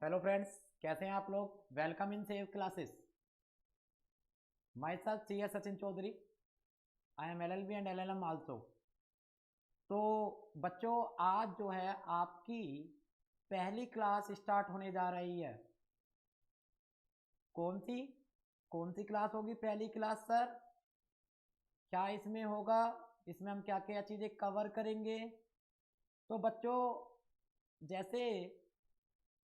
Hello friends, कैसे हैं आप लोग। Welcome in save classes. Myself C S Sachin Chaudhary. I am LLB and LLM also. तो बच्चों, आज जो है आपकी पहली क्लास स्टार्ट होने जा रही है। कौन सी कौन सी क्लास होगी पहली क्लास सर? क्या इसमें होगा? इसमें हम क्या क्या चीज़ें कवर करेंगे? तो बच्चों, जैसे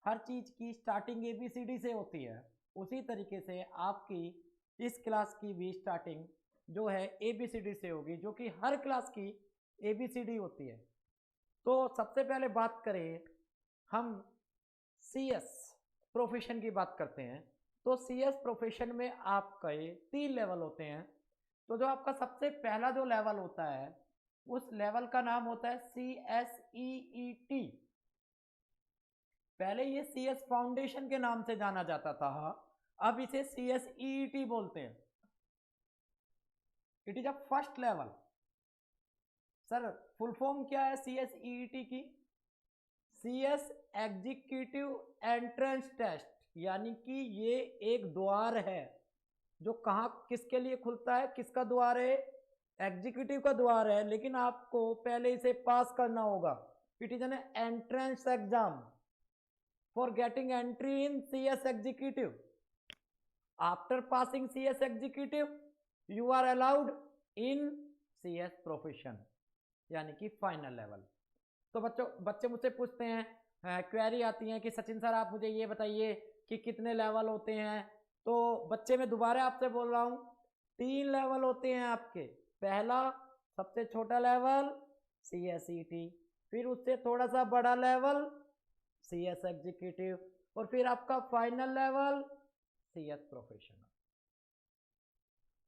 हर चीज़ की स्टार्टिंग ABCD से होती है, उसी तरीके से आपकी इस क्लास की भी स्टार्टिंग जो है ABCD से होगी, जो कि हर क्लास की ABCD होती है। तो सबसे पहले बात करें, हम CS प्रोफेशन की बात करते हैं। तो CS प्रोफेशन में आपके 3 लेवल होते हैं। तो जो आपका सबसे पहला जो लेवल होता है, उस लेवल का नाम होता है CSEET। पहले ये CS फाउंडेशन के नाम से जाना जाता था, अब इसे CSEET बोलते हैं। It is a first level. Sir, full form क्या है CSEET की? CS एग्जीक्यूटिव एंट्रेंस टेस्ट, यानी कि ये एक द्वार है जो कहाँ किसके लिए खुलता है। किसका द्वार है? एग्जीक्यूटिव का द्वार है, लेकिन आपको पहले इसे पास करना होगा। It is an entrance exam for getting entry in CS executive. After passing CS executive, you are allowed in CS profession, यानी कि फाइनल लेवल। तो बच्चे मुझसे पूछते हैं, क्वेरी आती है कि सचिन सर, आप मुझे ये बताइए कि कितने लेवल होते हैं। तो बच्चे, मैं दोबारा आपसे बोल रहा हूँ, 3 लेवल होते हैं आपके। पहला सबसे छोटा लेवल CSET, फिर उससे थोड़ा सा बड़ा लेवल CS एग्जीक्यूटिव, और फिर आपका फाइनल लेवल CS प्रोफेशनल।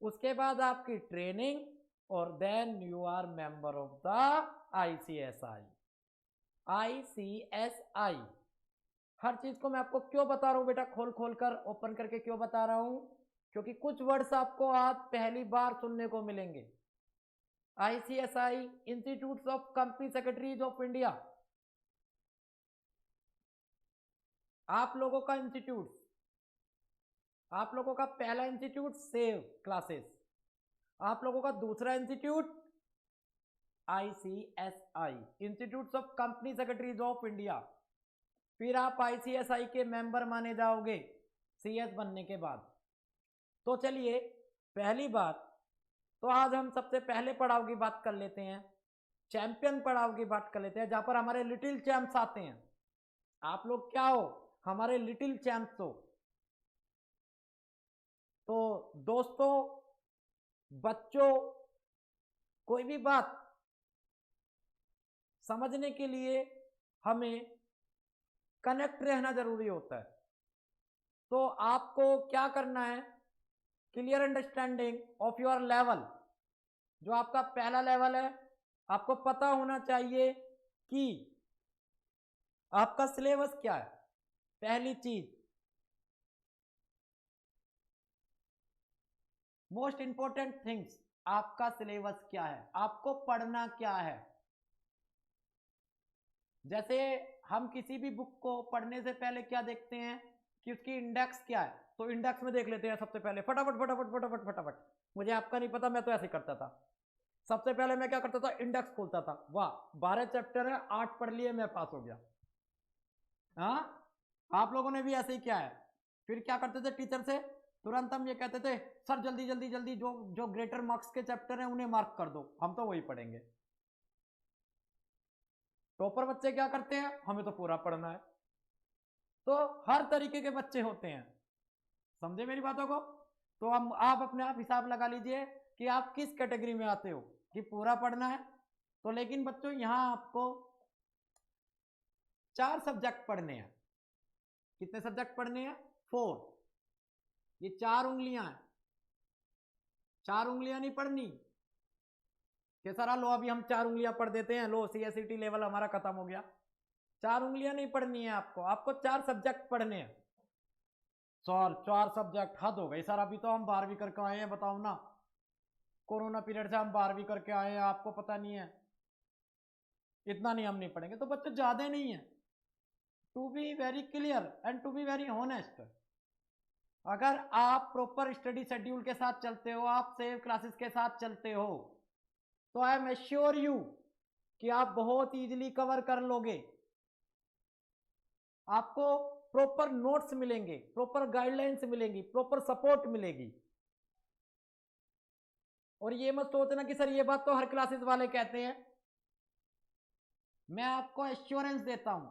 उसके बाद आपकी ट्रेनिंग, और then you are member of the ICSI। हर चीज को मैं आपको क्यों बता रहा हूं बेटा, खोल खोल कर ओपन करके क्यों बता रहा हूं? क्योंकि कुछ वर्ड्स आपको आज पहली बार सुनने को मिलेंगे। ICSI, institute of company secretaries of India. आप लोगों का इंस्टीट्यूट, आप लोगों का पहला इंस्टीट्यूट सेव क्लासेस, आप लोगों का दूसरा institute ICSI, institute of company secretaries of India. फिर आप ICSI के मेंबर माने जाओगे CS बनने के बाद। तो चलिए, पहली बात, तो आज हम सबसे पहले पड़ाव की बात कर लेते हैं, चैंपियन पड़ाव की बात कर लेते हैं, जहां पर हमारे लिटिल चैंप्स आते हैं। आप लोग क्या हो? हमारे लिटिल चैंप्स हो। तो दोस्तों, बच्चों, कोई भी बात समझने के लिए हमें कनेक्ट रहना जरूरी होता है। तो आपको क्या करना है? Clear understanding of your level, जो आपका पहला लेवल है, आपको पता होना चाहिए कि आपका सिलेबस क्या है। पहली चीज, मोस्ट इंपॉर्टेंट थिंग्स, आपका सिलेबस क्या है, आपको पढ़ना क्या है। जैसे हम किसी भी बुक को पढ़ने से पहले क्या देखते हैं कि उसकी इंडेक्स क्या है। तो इंडेक्स में देख लेते हैं सबसे पहले, फटाफट फटाफट फटाफट फटाफट। मुझे आपका नहीं पता, मैं तो ऐसे करता था। सबसे पहले मैं क्या करता था? इंडेक्स खोलता था। वाह, 12 चैप्टर है, 8 पढ़ लिए, मैं पास हो गया। हाँ, आप लोगों ने भी ऐसे ही किया है। फिर क्या करते थे? टीचर से तुरंत हम ये कहते थे, सर जल्दी जल्दी जल्दी जो जो ग्रेटर मार्क्स के चैप्टर हैं उन्हें मार्क कर दो, हम तो वही पढ़ेंगे। टॉपर बच्चे क्या करते हैं? हमें तो पूरा पढ़ना है। तो हर तरीके के बच्चे होते हैं, समझे मेरी बातों को? तो हम, आप अपने आप हिसाब लगा लीजिए कि आप किस कैटेगरी में आते हो, कि पूरा पढ़ना है। तो लेकिन बच्चों, यहां आपको 4 सब्जेक्ट पढ़ने हैं। कितने सब्जेक्ट पढ़ने हैं? 4। ये 4 उंगलियां हैं, 4 उंगलियां नहीं पढ़नी कि सर लो अभी हम 4 उंगलियां पढ़ देते हैं, लो CSET लेवल हमारा खत्म हो गया। 4 उंगलियां नहीं पढ़नी है आपको, आपको 4 सब्जेक्ट पढ़ने हैं। सर 4 सब्जेक्ट हद हो गई सर, अभी तो हम 12वीं करके आए हैं, बताओ ना। कोरोना पीरियड से हम 12वीं करके आए हैं, आपको पता नहीं है। इतना नहीं हम नहीं पढ़ेंगे। तो बच्चे ज्यादा नहीं है, to be very clear and to be very honest, अगर आप प्रॉपर स्टडी शेड्यूल के साथ चलते हो, आप सेव क्लासेस के साथ चलते हो, तो आई एम एश्योर यू कि आप बहुत इजीली कवर कर लोगे। आपको प्रॉपर नोट्स मिलेंगे, प्रॉपर गाइडलाइंस मिलेंगी, प्रॉपर सपोर्ट मिलेगी। और ये मत सोचना कि सर ये बात तो हर क्लासेस वाले कहते हैं। मैं आपको एश्योरेंस देता हूं,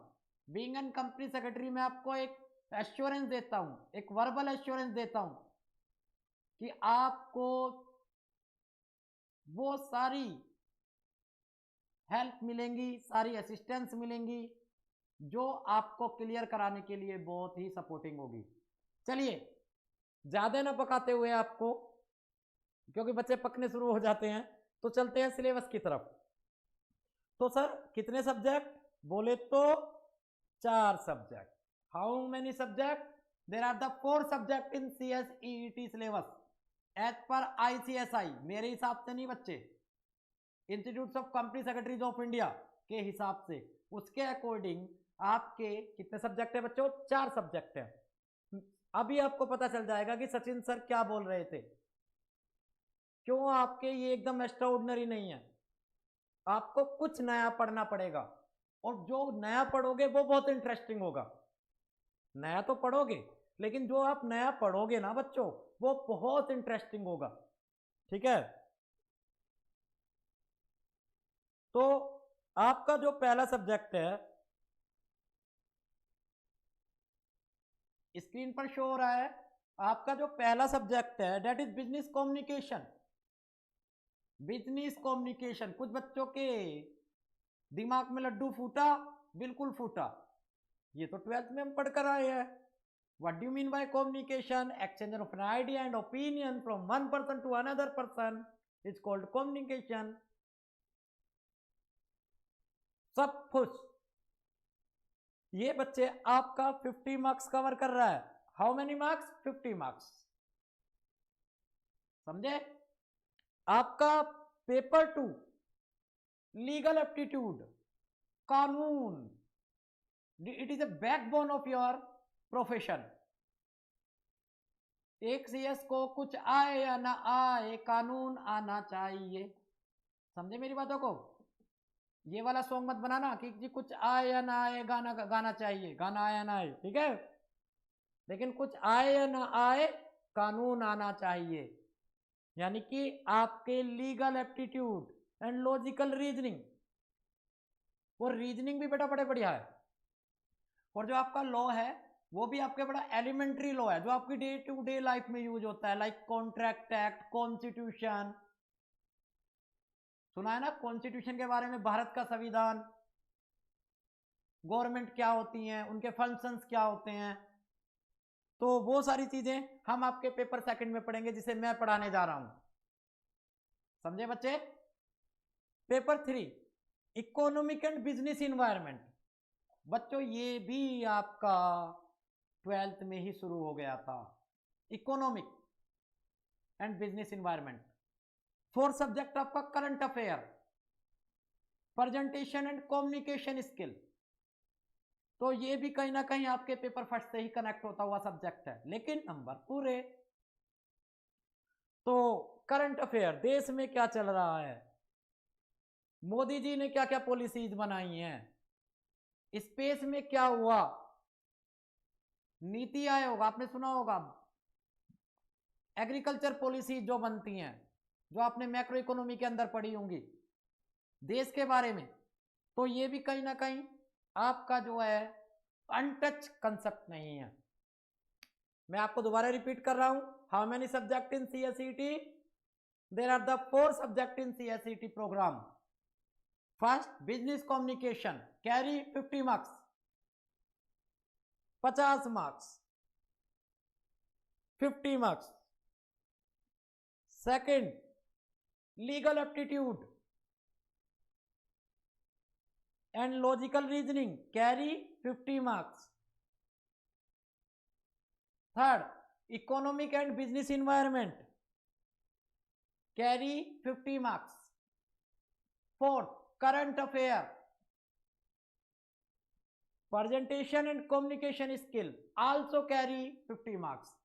बीइंग एन कंपनी सेक्रेटरी, मैं आपको एक एश्योरेंस देता हूं, एक वर्बल एश्योरेंस देता हूं कि आपको वो सारी हेल्प मिलेंगी, सारी असिस्टेंस मिलेंगी जो आपको क्लियर कराने के लिए बहुत ही सपोर्टिंग होगी। चलिए ज्यादा ना पकाते हुए आपको, क्योंकि बच्चे पकने शुरू हो जाते हैं, तो चलते हैं सिलेबस की तरफ। तो सर कितने सब्जेक्ट बोले तो 4 subject. How many subject? There are the 4 subject in CSEET syllabus as per ICSI, मेरे हिसाब से नहीं बच्चे, institute of company secretaries of India के हिसाब से, उसके अकॉर्डिंग आपके कितने सब्जेक्ट है बच्चों? 4 सब्जेक्ट है। अभी आपको पता चल जाएगा कि सचिन सर क्या बोल रहे थे, क्यों आपके ये एकदम एक्स्ट्रा ऑर्डिनरी नहीं है। आपको कुछ नया पढ़ना पड़ेगा, और जो नया पढ़ोगे वो बहुत इंटरेस्टिंग होगा। नया तो पढ़ोगे, लेकिन जो आप नया पढ़ोगे ना बच्चों, वो बहुत इंटरेस्टिंग होगा। ठीक है, तो आपका जो पहला सब्जेक्ट है, स्क्रीन पर शो हो रहा है, आपका जो पहला सब्जेक्ट है that is business communication. Business communication, कुछ बच्चों के दिमाग में लड्डू फूटा, बिल्कुल फूटा। ये तो 12th में हम पढ़कर आए हैं। What do you mean by communication? Exchange of an idea and opinion from one person to another person is called communication. सब खुश। ये बच्चे आपका 50 मार्क्स कवर कर रहा है। How many marks? 50 मार्क्स। समझे? आपका पेपर 2 लीगल एप्टीट्यूड, कानून, it is a backbone of your profession. एक CS को कुछ आए या ना आए, कानून आना चाहिए। समझे मेरी बातों को? ये वाला सॉन्ग मत बनाना कि जी कुछ आए या ना आए, गाना गाना चाहिए, गाना आए या ना आए, ठीक है, लेकिन कुछ आए या ना आए, कानून आना चाहिए। यानी कि आपके legal aptitude and logical reasoning, और रीजनिंग भी बेटा बड़े बढ़िया है। और जो आपका लॉ है वो भी आपके बड़ा एलिमेंट्री लॉ है, जो आपकी डे टू डे लाइफ में यूज होता है, लाइक कॉन्ट्रैक्ट एक्ट, कॉन्स्टिट्यूशन। सुना है ना कॉन्स्टिट्यूशन के बारे में? भारत का संविधान, गवर्नमेंट क्या होती है, उनके फंक्शंस क्या होते हैं। तो वो सारी चीजें हम आपके पेपर सेकंड में पढ़ेंगे, जिसे मैं पढ़ाने जा रहा हूं। समझे बच्चे? Paper 3 economic and business environment. बच्चों ये भी आपका 12th में ही शुरू हो गया था, economic and business environment. 4 subject आपका current affair, presentation and communication skill. तो ये भी कहीं ना कहीं आपके पेपर फर्स्ट से ही कनेक्ट होता हुआ सब्जेक्ट है, लेकिन नंबर पूरे। तो करंट अफेयर, देश में क्या चल रहा है, मोदी जी ने क्या क्या पॉलिसीज बनाई हैं, स्पेस में क्या हुआ, नीति आयोग आपने सुना होगा, एग्रीकल्चर पॉलिसी जो बनती हैं, जो आपने मैक्रो इकोनॉमी के अंदर पढ़ी होंगी देश के बारे में। तो ये भी कहीं ना कहीं आपका जो है अनटच कंसेप्ट नहीं है। मैं आपको दोबारा रिपीट कर रहा हूं, how many subject in CSET? There are the 4 subject in CSET programme. First business communication, carry 50 marks, 50 marks, 50 marks. Second legal aptitude and logical reasoning, carry 50 marks. Third economic and business environment, carry 50 marks. Fourth current affair, presentation and communication skill also carry 50 marks.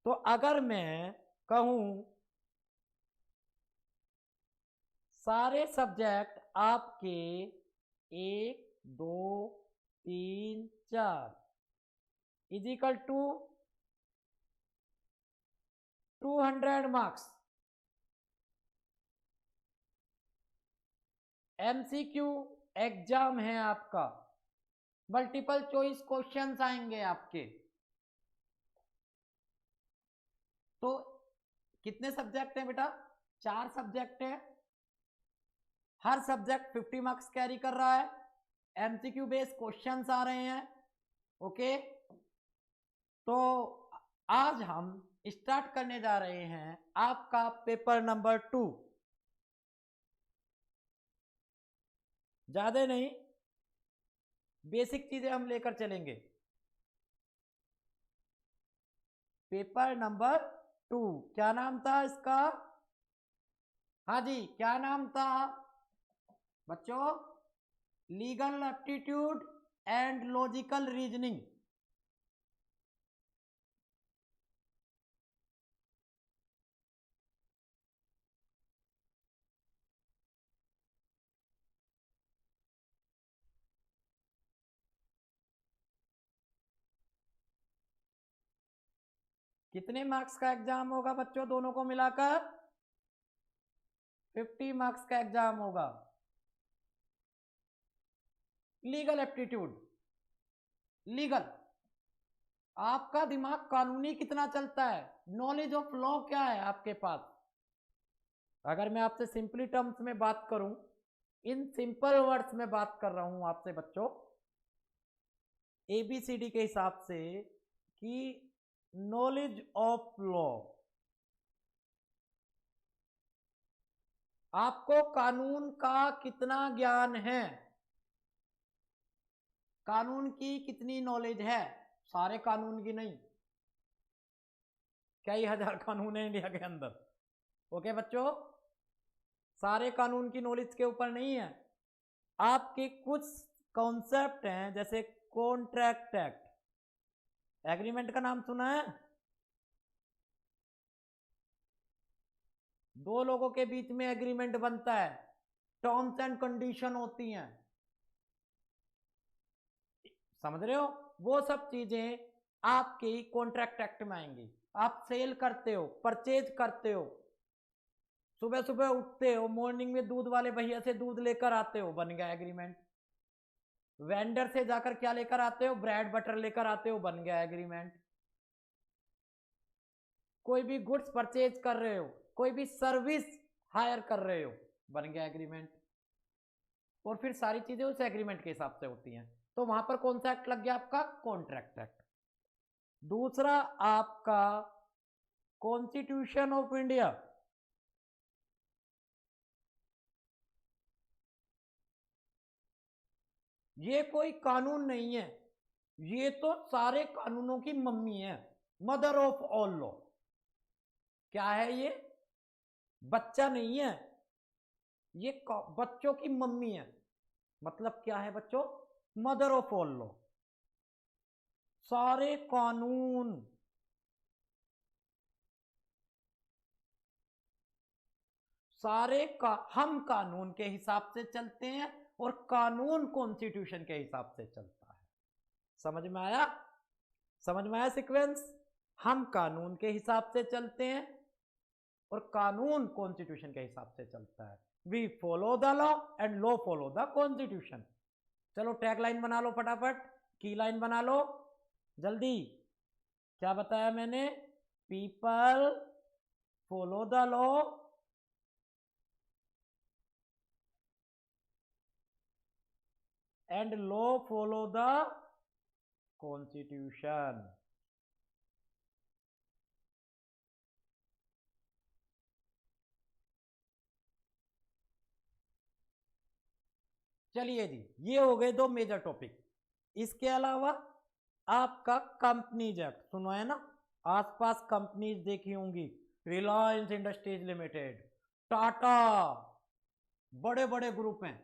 तो अगर मैं कहूं सारे subject आपके 1 2 3 4 is equal to 200 marks. MCQ exam है आपका, multiple choice questions आएंगे आपके। तो कितने सब्जेक्ट हैं बेटा? 4 सब्जेक्ट हैं, हर सब्जेक्ट 50 मार्क्स कैरी कर रहा है, एमसीक्यू बेस्ड क्वेश्चंस आ रहे हैं। ओके, तो आज हम स्टार्ट करने जा रहे हैं आपका पेपर नंबर 2। ज्यादा नहीं, बेसिक चीजें हम लेकर चलेंगे। पेपर नंबर 2 क्या नाम था इसका? हाँ जी, क्या नाम था बच्चों? Legal aptitude and logical reasoning. कितने मार्क्स का एग्जाम होगा बच्चों दोनों को मिलाकर? 50 मार्क्स का एग्जाम होगा। लीगल एप्टीट्यूड, लीगल, आपका दिमाग कानूनी कितना चलता है, नॉलेज ऑफ लॉ क्या है आपके पास। अगर मैं आपसे सिंपली टर्म्स में बात करूं, इन सिंपल वर्ड्स में बात कर रहा हूं आपसे बच्चों, एबीसीडी के हिसाब से, कि नॉलेज ऑफ लॉ, आपको कानून का कितना ज्ञान है, कानून की कितनी नॉलेज है। सारे कानून की नहीं, कई हजार कानून है इंडिया के अंदर। ओके बच्चों, सारे कानून की नॉलेज के ऊपर नहीं है, आपके कुछ कॉन्सेप्ट हैं, जैसे कॉन्ट्रैक्ट एक्ट, एग्रीमेंट का नाम सुना है? दो लोगों के बीच में एग्रीमेंट बनता है, टर्म्स एंड कंडीशन होती हैं, समझ रहे हो? वो सब चीजें आपके कॉन्ट्रैक्ट एक्ट में आएंगी। आप सेल करते हो, परचेज करते हो, सुबह सुबह उठते हो, मॉर्निंग में दूध वाले भैया से दूध लेकर आते हो, बन गया एग्रीमेंट। वेंडर से जाकर क्या लेकर आते हो? ब्रेड बटर लेकर आते हो, बन गया एग्रीमेंट। कोई भी गुड्स परचेज कर रहे हो, कोई भी सर्विस हायर कर रहे हो, बन गया एग्रीमेंट। और फिर सारी चीजें उस एग्रीमेंट के हिसाब से होती हैं। तो वहां पर कौन सा एक्ट लग गया आपका? Contract act. दूसरा आपका कॉन्स्टिट्यूशन ऑफ इंडिया, ये कोई कानून नहीं है, ये तो सारे कानूनों की मम्मी है, मदर ऑफ ऑल लॉ। क्या है ये? बच्चा नहीं है, ये बच्चों की मम्मी है। मतलब क्या है बच्चों? Mother of all law. सारे कानून, सारे का हम कानून के हिसाब से चलते हैं, और कानून कॉन्स्टिट्यूशन के हिसाब से चलता है। समझ में आया? समझ में आया सीक्वेंस? हम कानून के हिसाब से चलते हैं और कानून कॉन्स्टिट्यूशन के हिसाब से चलता है। We follow the law and law follow the constitution. चलो टैग लाइन बना लो फटाफट, की लाइन बना लो जल्दी। क्या बताया मैंने? People follow the law and law follow the constitution. चलिए जी, ये हो गए 2 मेजर टॉपिक। इसके अलावा आपका कंपनीज एक्ट सुनो है ना, आसपास कंपनीज देखी होंगी, रिलायंस इंडस्ट्रीज लिमिटेड, टाटा, बड़े बड़े ग्रुप हैं,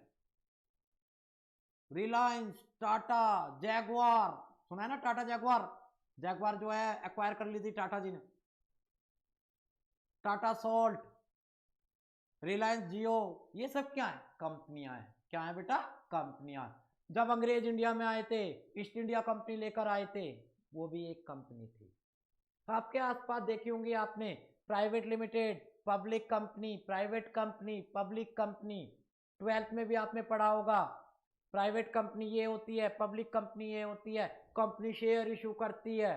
रिलायंस, टाटा, जैगवार, सुना है ना टाटा जैगवार, जैगवार जो है एक्वायर कर ली थी टाटा जी ने, टाटा सॉल्ट, रिलायंस जियो, ये सब क्या है? कंपनियां हैं। क्या है बेटा? कंपनियां। जब अंग्रेज इंडिया में आए थे, ईस्ट इंडिया कंपनी लेकर आए थे, वो भी एक कंपनी थी। तो आपके आसपास देखी होंगी आपने, private limited, public company, private company, public company. 12th में भी आपने पढ़ा होगा, प्राइवेट कंपनी ये होती है, पब्लिक कंपनी ये होती है। कंपनी शेयर इशू करती है,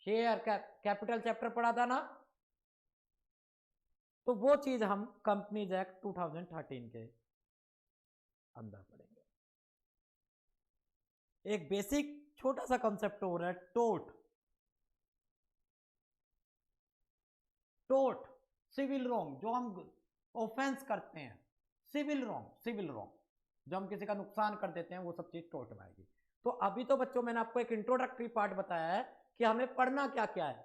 शेयर कैपिटल चैप्टर पढ़ा था ना। तो वो चीज हम कंपनीज एक्ट 2013 के अंदर पढ़ेंगे। एक बेसिक छोटा सा कंसेप्ट हो रहा है, टोट। टोट सिविल रॉन्ग, जो हम ऑफेंस करते हैं, सिविल रॉन्ग, सिविल रॉन्ग जो हम किसी का नुकसान कर देते हैं, वो सब चीज टोट में आएगी। तो अभी तो बच्चों मैंने आपको एक इंट्रोडक्टरी पार्ट बताया है कि हमें पढ़ना क्या क्या है।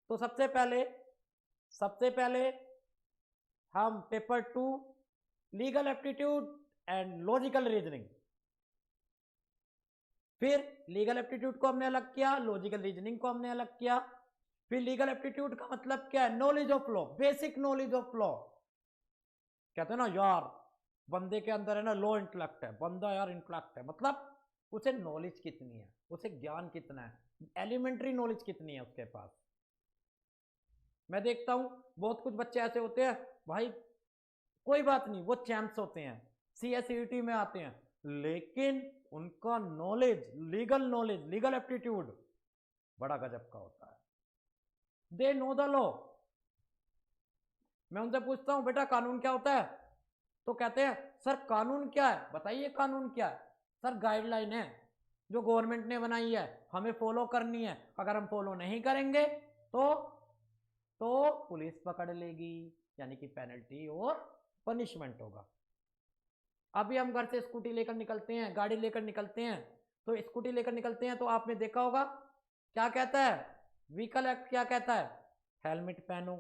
तो सबसे पहले हम paper 2 legal aptitude and logical reasoning, फिर लीगल एप्टीट्यूड को हमने अलग किया, लॉजिकल रीजनिंग को हमने अलग किया। फिर लीगल एप्टीट्यूड का मतलब क्या है? Knowledge of law, basic knowledge of law. कहते हैं ना यार, बंदे के अंदर है ना लो इंटेलेक्ट है, बंदा यार इंटेलेक्ट है, मतलब उसे नॉलेज कितनी है, उसे ज्ञान कितना है, एलिमेंट्री नॉलेज कितनी है उसके पास। मैं देखता हूं बहुत कुछ बच्चे ऐसे होते हैं भाई, कोई बात नहीं, वो चैंप्स होते हैं, CSET में आते हैं, लेकिन उनका नॉलेज, लीगल एप्टीट्यूड बड़ा गजब का होता है। They know the law. मैं उनसे पूछता हूं बेटा कानून क्या होता है, तो कहते हैं सर कानून क्या है, बताइए कानून क्या है। सर गाइडलाइन है जो गवर्नमेंट ने बनाई है, हमें फॉलो करनी है, अगर हम फॉलो नहीं करेंगे तो पुलिस पकड़ लेगी, यानी कि पेनल्टी और पनिशमेंट होगा। अभी हम घर से स्कूटी लेकर निकलते हैं, गाड़ी लेकर निकलते हैं, तो स्कूटी लेकर निकलते हैं तो आपने देखा होगा क्या कहता है व्हीकल एक्ट, क्या कहता है? हेलमेट पहनो।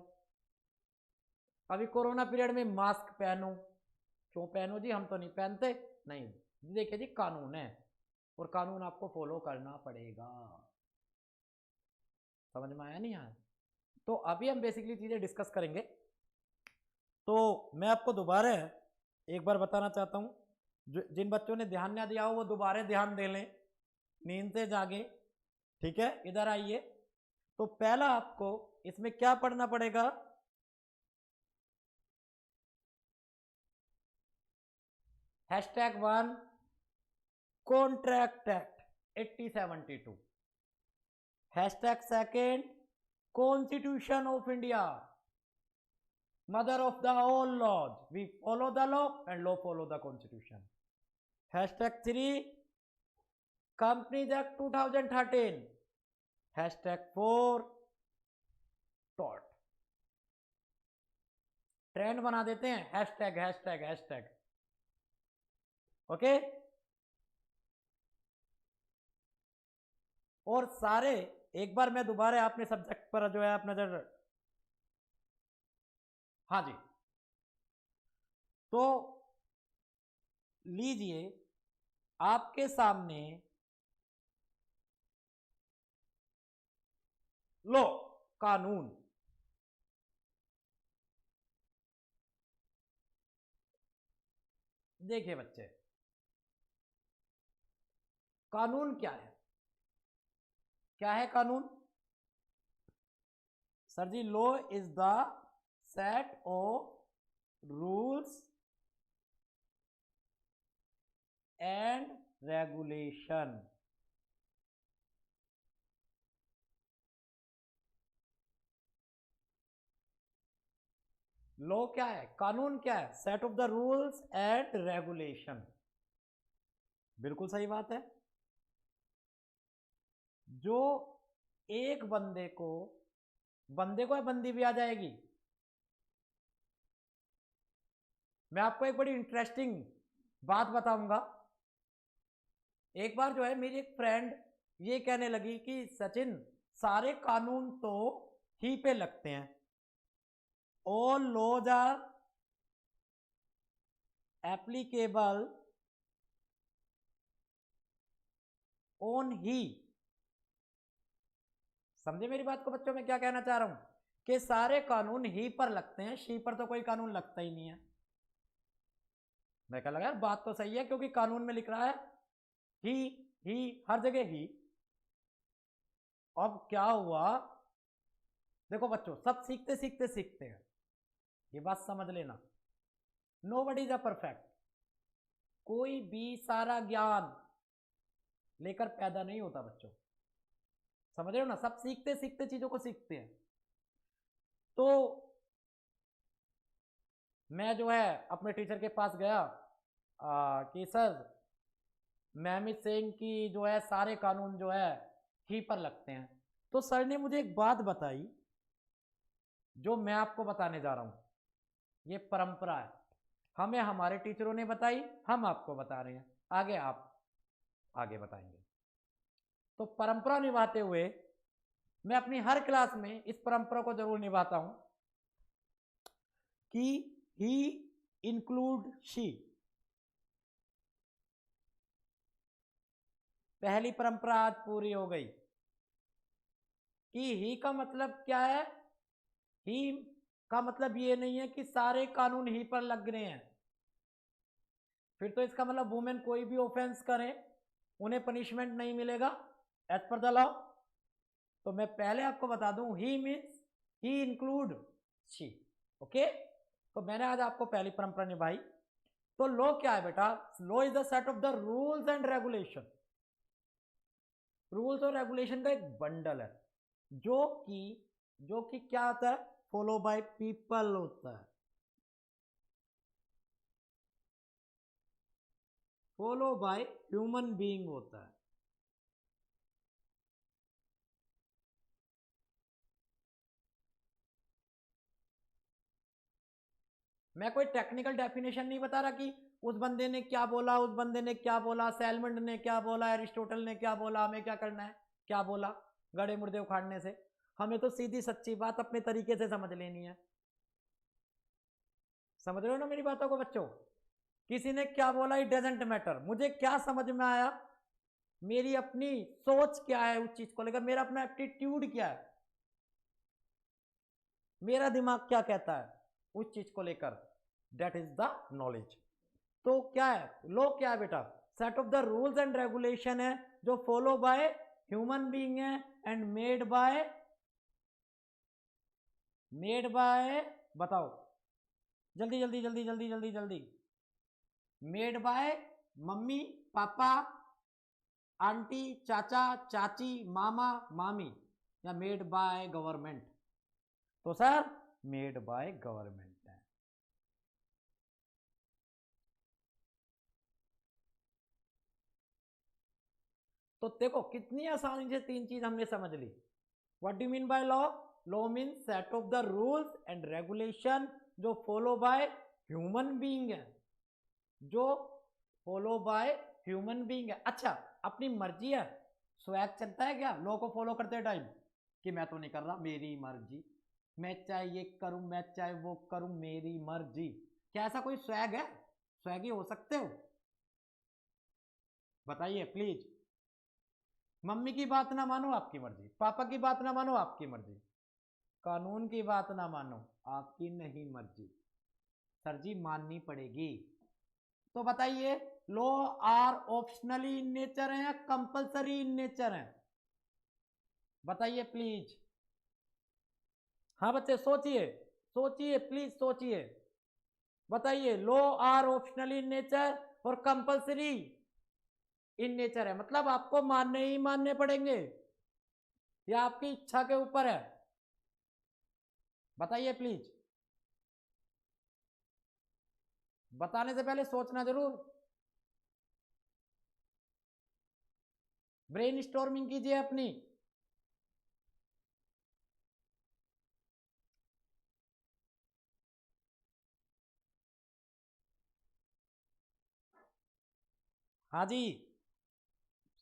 अभी कोरोना पीरियड में मास्क पहनो। क्यों पहनो जी? हम तो नहीं पहनते। नहीं, देखिए जी कानून है और कानून आपको फॉलो करना पड़ेगा। समझ में आया नहीं आया? तो अभी हम बेसिकली चीजें डिस्कस करेंगे। तो मैं आपको दोबारा एक बार बताना चाहता हूं, जिन बच्चों ने ध्यान ना दिया हो वो दोबारा ध्यान दे लें, नींद से जागे। ठीक है, इधर आइए। तो पहला आपको इसमें क्या पढ़ना पड़ेगा? #1 contract act 8072। #2 constitution of India, mother of the all laws, we follow the law and law follow the constitution. #3 companies act 2013। #4 टॉट। ट्रेंड बना देते हैं, हैशटैग हैशटैग हैशटैग। ओके, और सारे एक बार मैं दोबारा आपने सब्जेक्ट पर जो है आप नजर, हाँ जी, तो लीजिए आपके सामने लो कानून, देखिए बच्चे कानून क्या है? क्या है कानून? Sir ji law is the set of rules and regulation. Law क्या है? कानून क्या है? Set of the rules and regulation. बिल्कुल सही बात है। जो एक बंदे को या बंदी भी आ जाएगी। मैं आपको एक बड़ी इंटरेस्टिंग बात बताऊंगा। एक बार जो है मेरी एक फ्रेंड ये कहने लगी कि सचिन सारे कानून तो ही पे लगते हैं, all laws are applicable on he. समझे मेरी बात को बच्चों? मैं क्या कहना चाह रहा हूं कि सारे कानून ही पर लगते हैं, शी पर तो कोई कानून लगता ही नहीं है। मैं कह लगा यार बात तो सही है, क्योंकि कानून में लिख रहा है ही हर जगह ही। अब क्या हुआ, देखो बच्चों सब सीखते सीखते सीखते हैं, ये बात समझ लेना। Nobody is a perfect. कोई भी सारा ज्ञान लेकर पैदा नहीं होता बच्चों, समझ रहे हो ना? सब सीखते सीखते चीजों को सीखते हैं। तो मैं जो है अपने टीचर के पास गया कि सर मैम इज सेइंग कि जो है सारे कानून जो है ही पर लगते हैं। तो सर ने मुझे एक बात बताई जो मैं आपको बताने जा रहा हूं। ये परंपरा है, हमें हमारे टीचरों ने बताई, हम आपको बता रहे हैं, आगे आप आगे बताएंगे। तो परंपरा निभाते हुए मैं अपनी हर क्लास में इस परंपरा को जरूर निभाता हूं कि ही इंक्लूड शी। पहली परंपरा आज पूरी हो गई कि ही का मतलब क्या है। ही का मतलब ये नहीं है कि सारे कानून ही पर लग रहे हैं, फिर तो इसका मतलब वुमेन कोई भी ऑफेंस करें उन्हें पनिशमेंट नहीं मिलेगा एज पर द लॉ। तो मैं पहले आपको बता दूं he means he include she. Okay, तो मैंने आज आपको पहली परंपरा निभाई। तो लॉ क्या है बेटा? Law is the set of the rules and regulation. Rules और रेगुलेशन का एक बंडल है जो कि क्या होता है? फॉलो बाय पीपल होता है। फॉलो बाय ह्यूमन बीइंग होता है। मैं कोई टेक्निकल डेफिनेशन नहीं बता रहा कि उस बंदे ने क्या बोला, उस बंदे ने क्या बोला, सैलमंड ने क्या बोला, एरिस्टोटल ने क्या बोला, हमें क्या करना है, क्या बोला, गड़े मुर्दे उखाड़ने से। हमें तो सीधी सच्ची बात अपने तरीके से समझ लेनी है। समझ रहे हो ना मेरी बातों को बच्चों? किसी ने क्या बोला इट डजेंट मैटर, मुझे क्या समझ में आया, मेरी अपनी सोच क्या है उस चीज को लेकर, मेरा अपना एप्टीट्यूड क्या है, मेरा दिमाग क्या कहता है उस चीज को लेकर, दैट इज द नॉलेज। तो क्या है लॉ? क्या है बेटा? Set of the rules and regulation है जो फॉलो बाय ह्यूमन बीइंग है एंड मेड बाय बताओ जल्दी जल्दी जल्दी जल्दी जल्दी जल्दी। Made by mummy papa aunty चाचा चाची मामा मामी, या मेड बाय गवर्नमेंट? तो सर मेड बाय गवर्नमेंट है। तो देखो कितनी आसानी से तीन चीज हमने समझ ली। What do mean by law? Law mean set of the rules and regulation जो फॉलो बाय ह्यूमन बीइंग है, जो फॉलो बाय ह्यूमन बीइंग है। अच्छा, अपनी मर्जी है, स्वैग चलता है क्या लॉ को फॉलो करते टाइम कि मैं तो नहीं कर रहा, मेरी मर्जी, मैं चाहे ये करूं मैं चाहे वो करूं, मेरी मर्जी? क्या ऐसा कोई स्वैग है? स्वैगी हो सकते हो? बताइए प्लीज। मम्मी की बात ना मानो आपकी मर्जी, पापा की बात ना मानो आपकी मर्जी, कानून की बात ना मानो आपकी नहीं मर्जी, सर जी माननी पड़ेगी। तो बताइए law are optionally in nature है या कंपलसरी इन नेचर है? बताइए प्लीज। हाँ बच्चे सोचिए, सोचिए प्लीज सोचिए, बताइए law are optionally in nature और कंपलसरी इन नेचर है, मतलब आपको मानने ही मानने पड़ेंगे या आपकी इच्छा के ऊपर है? बताइए प्लीज। बताने से पहले सोचना जरूर, ब्रेन स्टॉर्मिंग कीजिए अपनी। हाँ जी,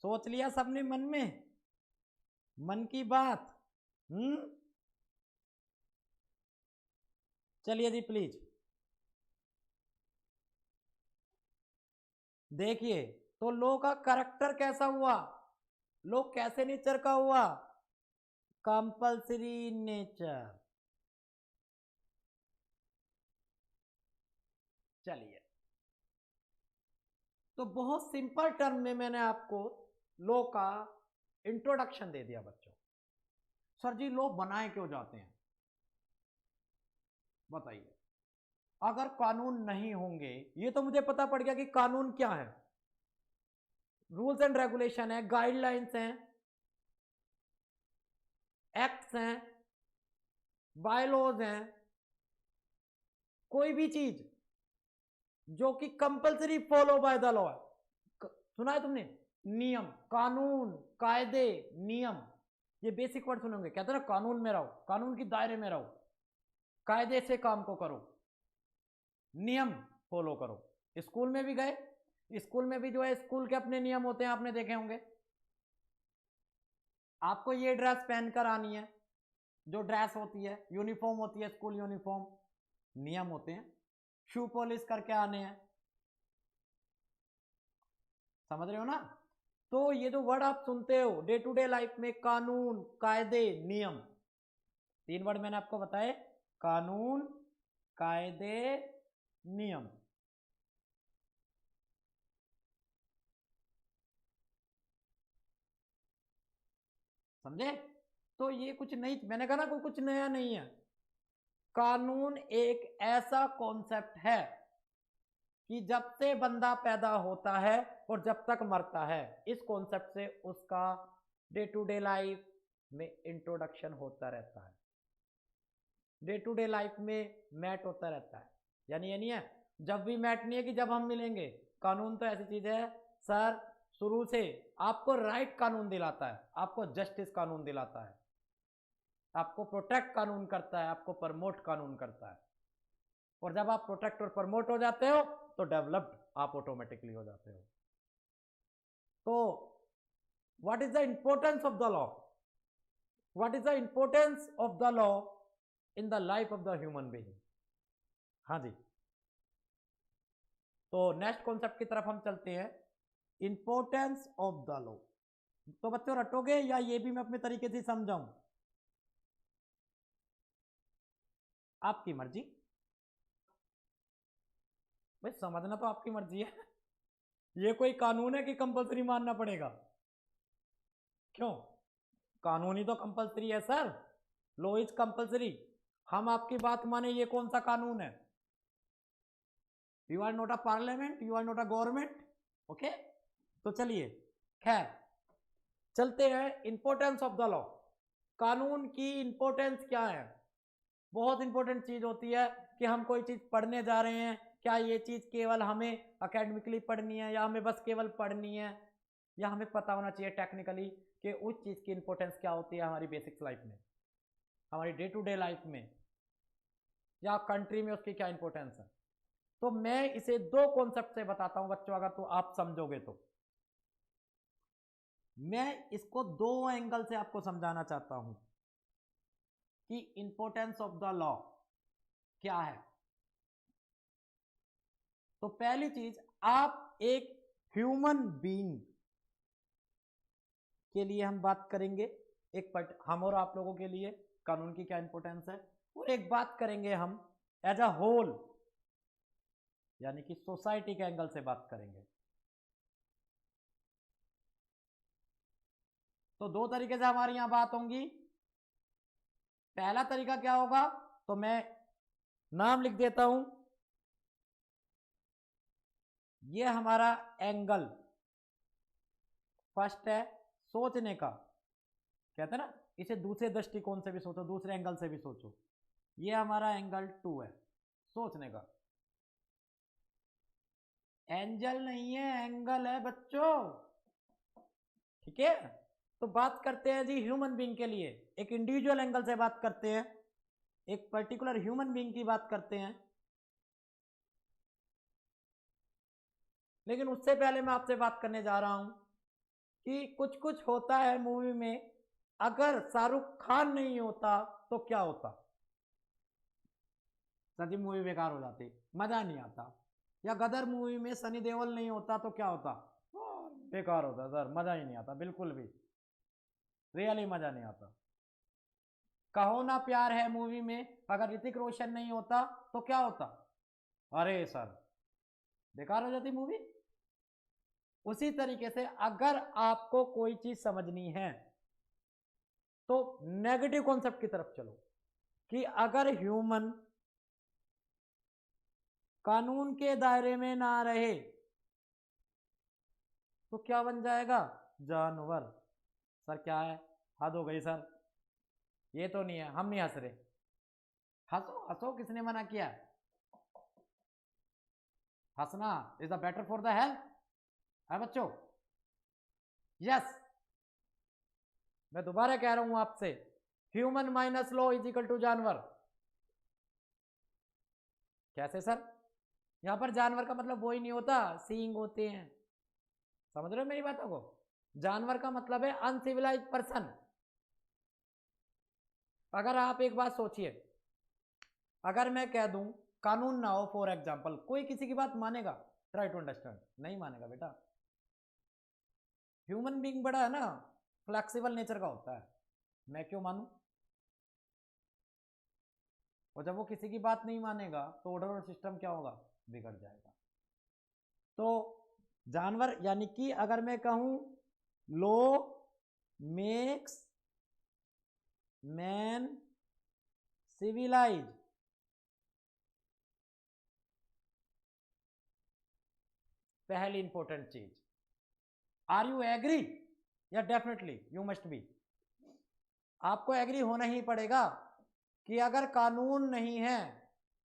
सोच लिया सबने मन में मन की बात? चलिए जी प्लीज देखिए, तो लो का करेक्टर कैसा हुआ? लो कैसे नेचर का हुआ? Compulsory nature. चलिए, तो बहुत सिंपल टर्म में मैंने आपको लो का इंट्रोडक्शन दे दिया बच्चों। सर जी लो बनाए क्यों जाते हैं, बताइए। अगर कानून नहीं होंगे, ये तो मुझे पता पड़ गया कि कानून क्या है, रूल्स एंड रेगुलेशन है, गाइडलाइंस हैं, एक्ट्स हैं, बायलॉज हैं, कोई भी चीज जो कि compulsory follow by the law है। सुना है तुमने? नियम, कानून, कायदे, नियम, ये बेसिक वर्ड सुनोगे। कहते हैं ना कानून में रहो, कानून के दायरे में रहो, कायदे से काम को करो, नियम फॉलो करो। स्कूल में भी गए, स्कूल में भी जो है स्कूल के अपने नियम होते हैं, आपने देखे होंगे। आपको ये ड्रेस पहनकर आनी है, जो ड्रेस होती है, यूनिफॉर्म होती है, स्कूल यूनिफॉर्म, नियम होते हैं। शू पॉलिश करके आने हैं, समझ रहे हो ना? तो ये जो वर्ड आप सुनते हो डे टू डे लाइफ में, कानून, कायदे, नियम, तीन वर्ड मैंने आपको बताए, कानून, कायदे, नियम। समझे? तो ये कुछ नहीं, मैंने कहा ना कोई कुछ नया नहीं है। कानून एक ऐसा कॉन्सेप्ट है कि जब से बंदा पैदा होता है और जब तक मरता है, इस कॉन्सेप्ट से उसका डे टू डे लाइफ में इंट्रोडक्शन होता रहता है, डे टू डे लाइफ में मैट होता रहता है। यानी ये नहीं है जब भी मैट नहीं है कि जब हम मिलेंगे। कानून तो ऐसी चीज है सर, शुरू से आपको राइट कानून दिलाता है, आपको जस्टिस कानून दिलाता है, आपको प्रोटेक्ट कानून करता है, आपको प्रमोट कानून करता है। और जब आप प्रोटेक्ट और प्रमोट हो जाते हो तो डेवलप्ड आप ऑटोमेटिकली हो जाते हो। तो what is the importance of the law? What is the importance of the law in the life of the human being? हाँ जी, तो नेक्स्ट कॉन्सेप्ट की तरफ हम चलते हैं, इंपॉर्टेंस ऑफ द लॉ। तो बच्चों रटोगे या ये भी मैं अपने तरीके से समझाऊं? आपकी मर्जी, भाई समझना तो आपकी मर्जी है। ये कोई कानून है कि कंपलसरी मानना पड़ेगा? क्यों? कानून ही तो कंपलसरी है सर, लॉ इज कंपलसरी। हम आपकी बात माने, ये कौन सा कानून है? You are not a parliament, you are not a government, okay. तो चलिए, खैर चलते हैं, इंपॉर्टेंस ऑफ द लॉ। कानून की इंपॉर्टेंस क्या है? बहुत इंपॉर्टेंट चीज होती है कि हम कोई चीज पढ़ने जा रहे हैं, क्या ये चीज केवल हमें अकेडमिकली पढ़नी है, या हमें बस केवल पढ़नी है, या हमें पता होना चाहिए टेक्निकली कि उस चीज की इंपॉर्टेंस क्या होती है हमारी बेसिक्स लाइफ में, हमारी डे टू डे लाइफ में, या कंट्री में उसकी क्या इंपॉर्टेंस है। तो मैं इसे दो कॉन्सेप्ट से बताता हूं बच्चों, अगर तो आप समझोगे तो। मैं इसको दो एंगल से आपको समझाना चाहता हूं कि इंपॉर्टेंस ऑफ द लॉ क्या है। तो पहली चीज, आप एक ह्यूमन बीइंग के लिए हम बात करेंगे, हम और आप लोगों के लिए कानून की क्या इंपॉर्टेंस है, और एक बात करेंगे हम एज अ होल, यानी कि सोसाइटी के एंगल से बात करेंगे। तो दो तरीके से हमारी यहां बात होंगी। पहला तरीका क्या होगा, तो मैं नाम लिख देता हूं, ये हमारा एंगल फर्स्ट है सोचने का, कहते हैं ना इसे दूसरे दृष्टिकोण से भी सोचो, दूसरे एंगल से भी सोचो। ये हमारा एंगल 2 है, सोचने का। एंजल नहीं है, एंगल है बच्चों, ठीक है। तो बात करते हैं जी ह्यूमन बीइंग के लिए, एक इंडिविजुअल एंगल से बात करते हैं, एक पर्टिकुलर ह्यूमन बीइंग की बात करते हैं। लेकिन उससे पहले मैं आपसे बात करने जा रहा हूं कि कुछ कुछ होता है मूवी में, अगर शाहरुख खान नहीं होता तो क्या होता? सर जी मूवी बेकार हो जाती, मजा नहीं आता। या गदर मूवी में सनी देओल नहीं होता तो क्या होता? बेकार होता सर, मजा ही नहीं आता बिल्कुल भी। रियली मजा नहीं आता। कहो ना प्यार है मूवी में अगर ऋतिक रोशन नहीं होता तो क्या होता? अरे सर, बेकार हो जाती मूवी। उसी तरीके से अगर आपको कोई चीज समझनी है तो नेगेटिव कॉन्सेप्ट की तरफ चलो कि अगर ह्यूमन कानून के दायरे में ना रहे तो क्या बन जाएगा? जानवर। सर क्या है, हद हो गई सर, ये तो नहीं है, हम नहीं हंस रहे। हंसो हंसो, किसने मना किया? हंसना is the better for the health है बच्चों। यस, मैं दोबारा कह रहा हूं आपसे, human minus law is equal to जानवर। कैसे सर? यहां पर जानवर का मतलब वो ही नहीं होता, सींग होते हैं। समझ रहे हो मेरी बातों को? जानवर का मतलब है अनसिविलाइज पर्सन। अगर आप एक बात सोचिए, अगर मैं कह दूं कानून ना हो, फॉर एग्जाम्पल, कोई किसी की बात मानेगा? ट्राई टू अंडरस्टैंड, नहीं मानेगा बेटा। ह्यूमन बीइंग बड़ा है ना, फ्लेक्सिबल नेचर का होता है, मैं क्यों मानूं? और जब वो किसी की बात नहीं मानेगा तो ऑर्डर और सिस्टम क्या होगा? बिगड़ जाएगा। तो जानवर यानी कि अगर मैं कहूं लॉ मेक्स मैन सिविलाइज, पहली इंपॉर्टेंट चीज, आर यू एग्री? या डेफिनेटली यू मस्ट बी। आपको एग्री होना ही पड़ेगा कि अगर कानून नहीं है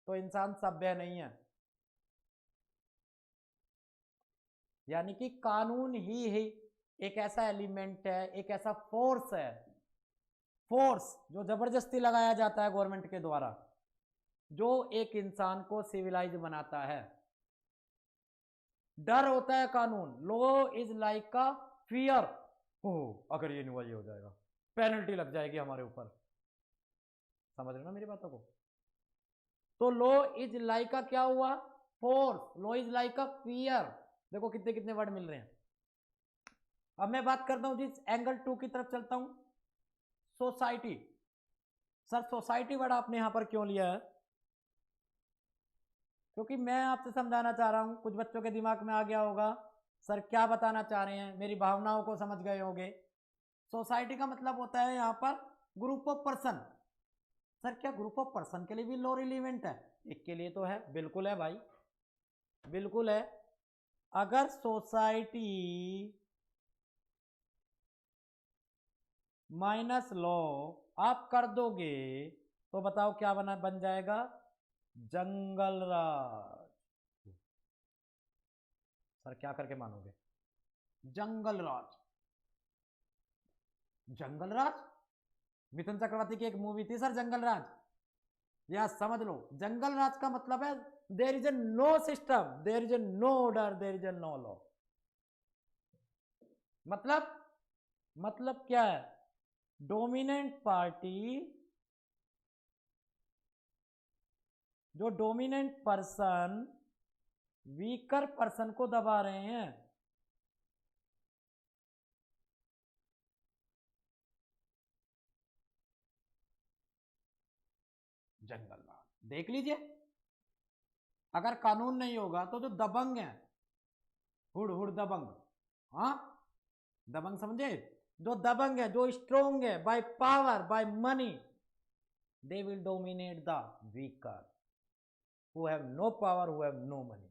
तो इंसान सभ्य नहीं है। यानी कि कानून ही एक ऐसा एलिमेंट है, एक ऐसा फोर्स है, फोर्स जो जबरदस्ती लगाया जाता है गवर्नमेंट के द्वारा, जो एक इंसान को सिविलाइज बनाता है। डर होता है कानून। लॉ इज लाइक का फियर, हो अगर ये नहीं हुआ ये हो जाएगा, पेनल्टी लग जाएगी हमारे ऊपर। समझ रहे हो ना मेरी बातों को? तो लॉ इज लाइक का क्या हुआ? फोर्स। लॉ इज लाइक का फियर। देखो कितने कितने वर्ड मिल रहे हैं। अब मैं बात करता हूं जिस एंगल 2 की तरफ चलता हूं, सोसाइटी। सर सोसाइटी वर्ड आपने यहां पर क्यों लिया है? क्योंकि मैं आपसे समझाना चाह रहा हूं, कुछ बच्चों के दिमाग में आ गया होगा सर क्या बताना चाह रहे हैं, मेरी भावनाओं को समझ गए होंगे। सोसाइटी का मतलब होता है यहां पर ग्रुप ऑफ पर्सन। सर क्या ग्रुप ऑफ पर्सन के लिए भी लॉ रिलीवेंट है? एक के लिए तो है, बिल्कुल है भाई, बिल्कुल है। अगर सोसाइटी माइनस लॉ आप कर दोगे तो बताओ क्या बन जाएगा? जंगल राज। सर क्या करके मानोगे? जंगल राज। जंगल राज, मिथुन चक्रवर्ती की एक मूवी थी सर जंगल राज। या समझ लो, जंगल राज का मतलब है there is a no system, there is a no order, there is a no law. मतलब क्या है? डोमिनेंट पार्टी, जो डोमिनेंट पर्सन वीकर पर्सन को दबा रहे हैं। जंगल राज देख लीजिए। अगर कानून नहीं होगा तो जो दबंग है, हुड़ हुड़ दबंग, हाँ दबंग समझे? जो दबंग है, जो स्ट्रोंग है, by power by money, they will dominate the weaker who have no power, who have no money.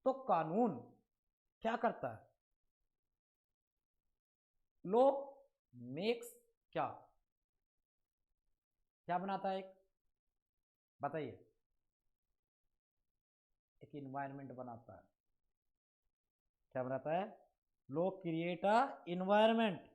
तो कानून क्या करता है? लो मेक्स क्या क्या बनाता है? एक बताइए। एक इन्वायरमेंट बनाता है। क्या बनाता है? लो क्रिएट अ इन्वायरमेंट।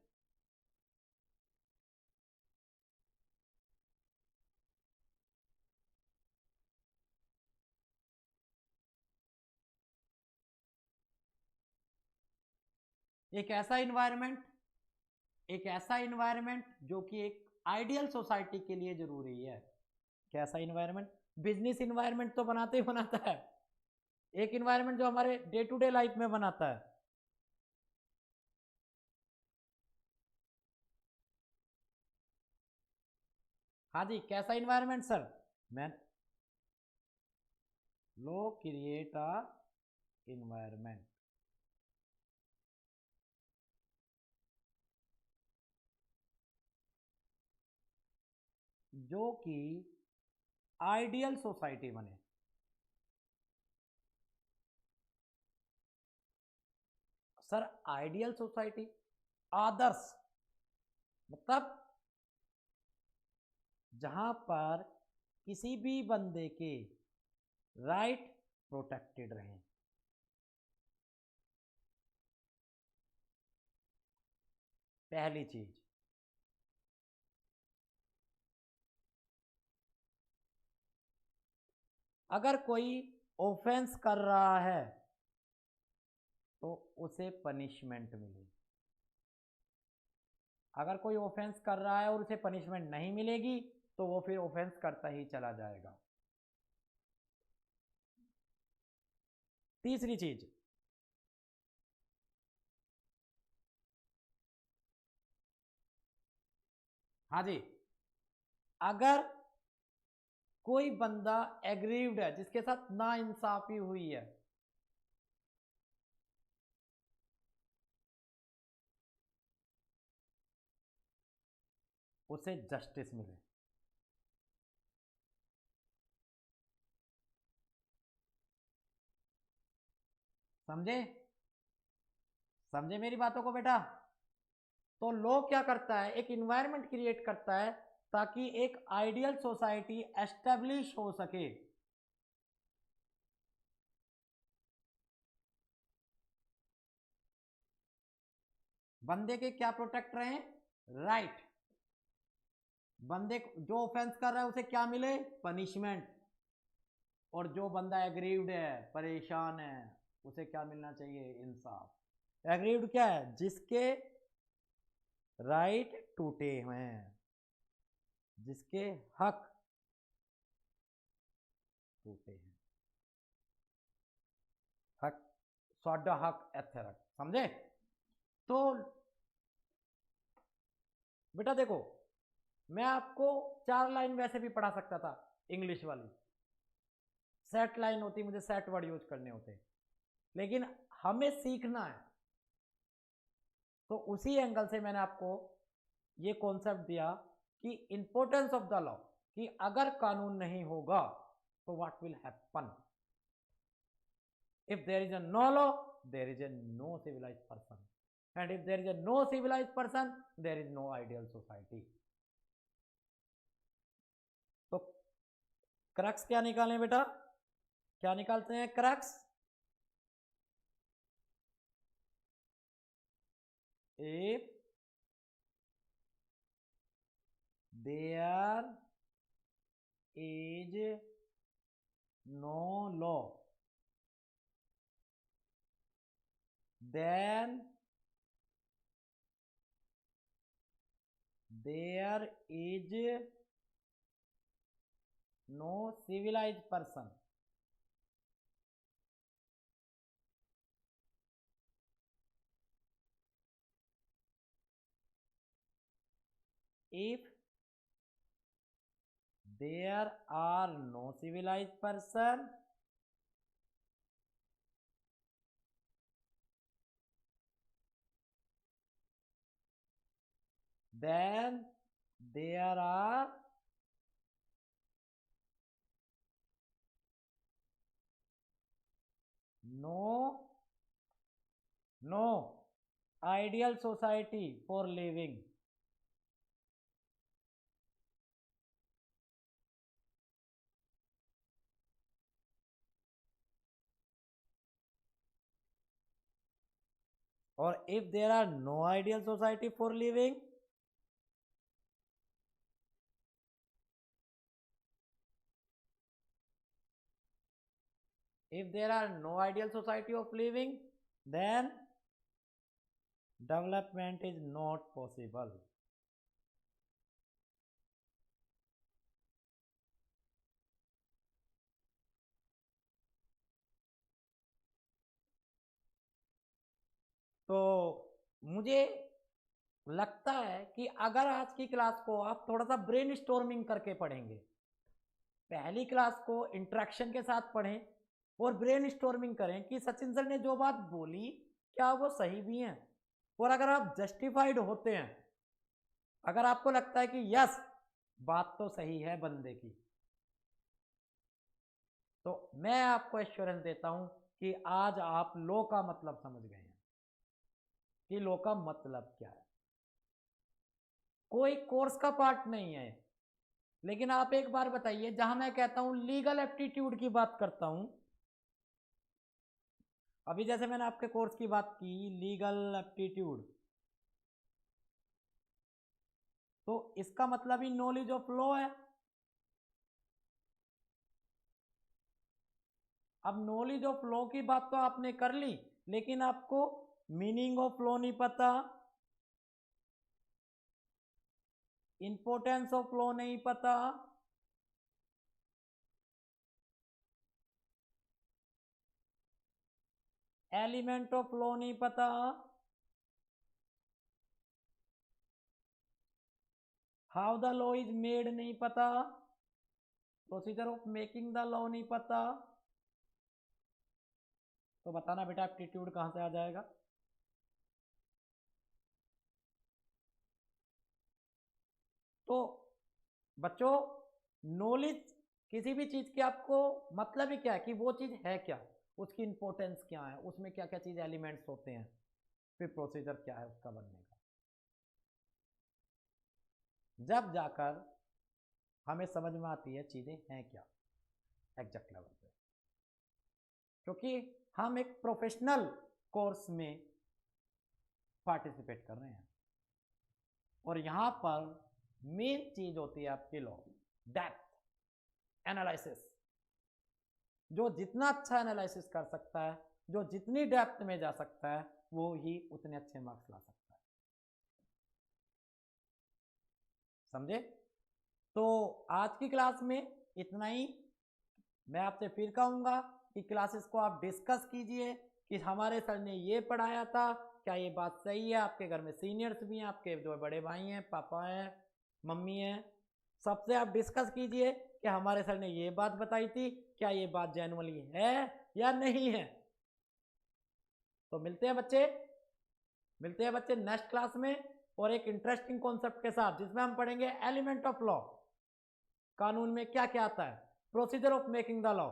एक ऐसा इन्वायरमेंट, एक ऐसा इन्वायरमेंट जो कि एक आइडियल सोसाइटी के लिए जरूरी है। कैसा इन्वायरमेंट? बिजनेस इन्वायरमेंट तो बनाते ही बनाता है, एक इन्वायरमेंट जो हमारे डे टू डे लाइफ में बनाता है। हाँ जी, कैसा environment sir? Man low create a environment जो कि आइडियल सोसाइटी बने। सर आइडियल सोसाइटी, आदर्श, मतलब जहां पर किसी भी बंदे के राइट प्रोटेक्टेड रहें। पहली चीज। अगर कोई ऑफेंस कर रहा है तो उसे पनिशमेंट मिले। अगर कोई ऑफेंस कर रहा है और उसे पनिशमेंट नहीं मिलेगी तो वो फिर ऑफेंस करता ही चला जाएगा। तीसरी चीज, हाँ जी, अगर कोई बंदा एग्रीव्ड है, जिसके साथ नाइंसाफी हुई है, उसे जस्टिस मिले। समझे? समझे मेरी बातों को बेटा? तो लॉ क्या करता है, एक इन्वायरमेंट क्रिएट करता है ताकि एक आइडियल सोसाइटी एस्टेब्लिश हो सके। बंदे के क्या प्रोटेक्ट रहे? राइट। बंदे जो ऑफेंस कर रहा है उसे क्या मिले? पनिशमेंट। और जो बंदा एग्रीव्ड है, परेशान है, उसे क्या मिलना चाहिए? इंसाफ। एग्रीव्ड क्या है? जिसके राइट टूटे हुए हैं, जिसके हक टूटे हैं। हक, साडा हक एथे रख। समझे? तो बेटा देखो, मैं आपको 4 लाइन वैसे भी पढ़ा सकता था, इंग्लिश वाली सेट लाइन होती, मुझे सेट वर्ड यूज करने होते, लेकिन हमें सीखना है। तो उसी एंगल से मैंने आपको ये कॉन्सेप्ट दिया कि इंपॉर्टेंस ऑफ द लॉ, कि अगर कानून नहीं होगा तो what will happen. If there is a no law, there is a no civilised person, and if there is a no civilised person, there is no ideal society. तो crux क्या निकालें बेटा? क्या निकालते हैं crux? If there is no law, then there is no civilized person. If there are no civilized person, then there are no ideal society for living. Or if there are no ideal society for living, if there are no ideal society of living, then development is not possible. तो मुझे लगता है कि अगर आज की class को आप थोड़ा सा ब्रेन स्टॉर्मिंग करके पढ़ेंगे, पहली क्लास को इंट्रैक्शन के साथ पढ़ें और ब्रेन स्टॉर्मिंग करें कि सचिन सर ने जो बात बोली क्या वो सही भी है, और अगर आप जस्टिफाइड होते हैं, अगर आपको लगता है कि यस बात तो सही है बंदे की, तो मैं आपको एश्योरेंस देता हूं कि आज आप लो का मतलब समझ गए हैं कि लो का मतलब क्या है। कोई कोर्स का पार्ट नहीं है, लेकिन आप एक बार बताइए, जहां मैं कहता हूं लीगल एप्टीट्यूड की बात करता हूं, अभी जैसे मैंने आपके कोर्स की बात की लीगल एप्टीट्यूड, तो इसका मतलब ही नॉलेज ऑफ लॉ है। अब नॉलेज ऑफ लॉ की बात तो आपने कर ली, लेकिन आपको मीनिंग ऑफ लॉ नहीं पता, इंपॉर्टेंस ऑफ लॉ नहीं पता, एलिमेंट ऑफ लॉ नहीं पता, how the law is made नहीं पता, procedure of making the law नहीं पता, तो बताना बेटा एप्टीट्यूड कहां से आ जाएगा। तो बच्चों, नॉलेज किसी भी चीज की आपको मतलब ही क्या है कि वो चीज है क्या, उसकी इंपॉर्टेंस क्या है, उसमें क्या क्या चीज एलिमेंट्स होते हैं, फिर प्रोसीजर क्या है उसका बनने का, जब जाकर हमें समझ में आती है चीजें हैं क्या एग्जैक्ट लेवल पे। क्योंकि हम एक प्रोफेशनल कोर्स में पार्टिसिपेट कर रहे हैं, और यहां पर मेन चीज होती है आपकी लॉ, डेप्थ एनालिसिस। जो जितना अच्छा एनालिसिस कर सकता है, जो जितनी डेप्थ में जा सकता है, वो ही उतने अच्छे मार्क्स ला सकता है। समझे? तो आज की क्लास में इतना ही। मैं आपसे फिर कहूंगा कि क्लासेस को आप डिस्कस कीजिए कि हमारे सर ने ये पढ़ाया था, क्या ये बात सही है। आपके घर में सीनियर्स भी हैं, आपके जो बड़े भाई हैं, पापा हैं, मम्मी हैं, सबसे आप डिस्कस कीजिए कि हमारे सर ने ये बात बताई थी, क्या ये बात जेन्युइनली है या नहीं है। तो मिलते हैं बच्चे नेक्स्ट क्लास में, और एक इंटरेस्टिंग कॉन्सेप्ट के साथ, जिसमें हम पढ़ेंगे एलिमेंट ऑफ लॉ, कानून में क्या क्या आता है, procedure of making the law.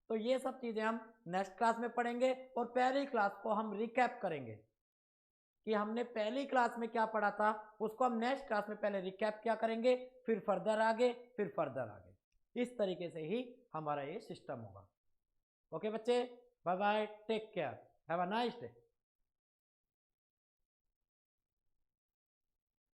तो ये सब चीजें हम नेक्स्ट क्लास में पढ़ेंगे, और पहली क्लास को हम रिकैप करेंगे कि हमने पहली क्लास में क्या पढ़ा था, उसको हम नेक्स्ट क्लास में पहले रिकैप क्या करेंगे, फिर फर्दर आगे, फिर फर्दर आगे। इस तरीके से ही हमारा ये सिस्टम होगा। ओके बच्चे, bye bye, take care, have a nice day.